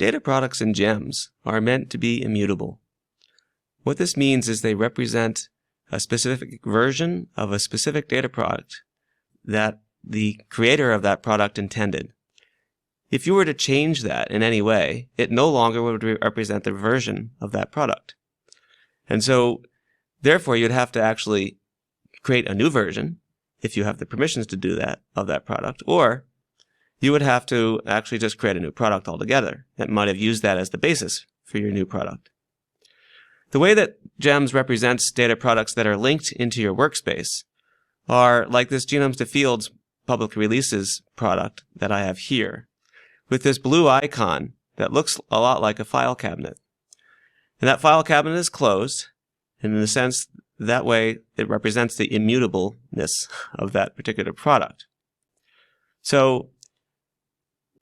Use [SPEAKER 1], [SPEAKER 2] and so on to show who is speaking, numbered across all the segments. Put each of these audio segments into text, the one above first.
[SPEAKER 1] Data products and gems are meant to be immutable. What this means is they represent a specific version of a specific data product that the creator of that product intended. If you were to change that in any way, it no longer would represent the version of that product. And so, therefore, you'd have to actually create a new version, if you have the permissions to do that, of that product, or you would have to actually just create a new product altogether that might have used that as the basis for your new product. The way that GEMS represents data products that are linked into your workspace are like this Genomes to Fields public releases product that I have here, with this blue icon that looks a lot like a file cabinet. And that file cabinet is closed, and in a sense, that way it represents the immutableness of that particular product. So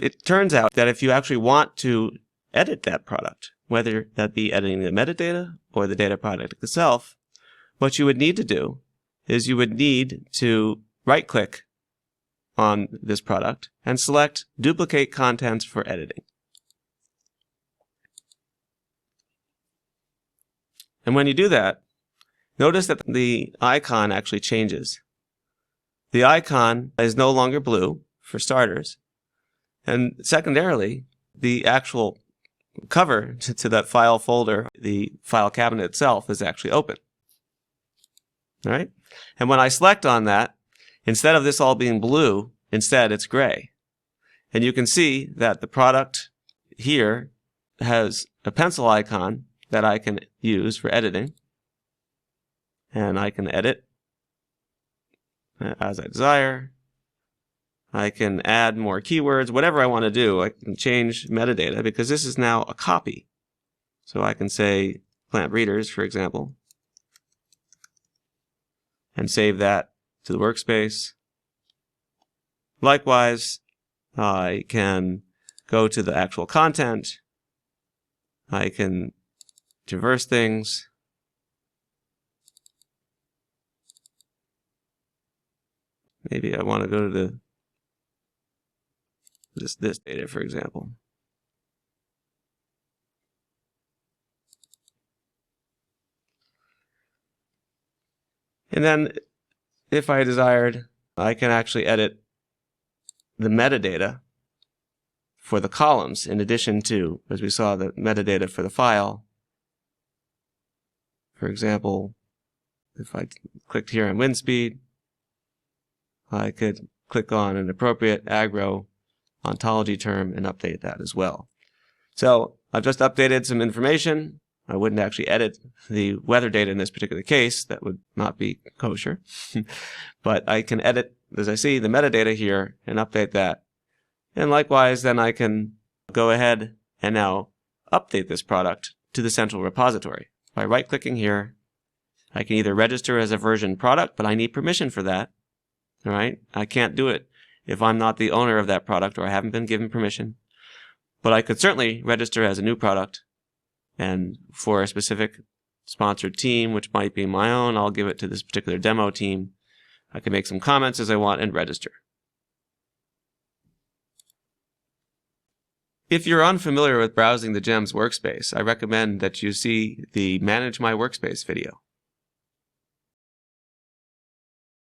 [SPEAKER 1] it turns out that if you actually want to edit that product, whether that be editing the metadata or the data product itself, what you would need to do is you would need to right-click on this product and select Duplicate Contents for Editing. And when you do that, notice that the icon actually changes. The icon is no longer blue, for starters, and secondarily, the actual cover to that file folder, the file cabinet itself, is actually open. All right? And when I select on that, instead of this all being blue, instead it's gray. And you can see that the product here has a pencil icon that I can use for editing. And I can edit as I desire. I can add more keywords, whatever I want to do. I can change metadata because this is now a copy. So I can say plant breeders, for example, and save that to the workspace. Likewise, I can go to the actual content. I can traverse things. Maybe I want to go to this data, for example. And then, if I desired, I can actually edit the metadata for the columns, in addition to, as we saw, the metadata for the file. For example, if I clicked here on wind speed, I could click on an appropriate agro ontology term and update that as well. So I've just updated some information. I wouldn't actually edit the weather data in this particular case. That would not be kosher. But I can edit, as I see, the metadata here and update that. And likewise, then I can go ahead and now update this product to the central repository. By right-clicking here, I can either register as a version product, but I need permission for that. All right? I can't do it if I'm not the owner of that product or I haven't been given permission. But I could certainly register as a new product. And for a specific sponsored team, which might be my own, I'll give it to this particular demo team. I can make some comments as I want and register. If you're unfamiliar with browsing the GEMS workspace, I recommend that you see the Manage My Workspace video.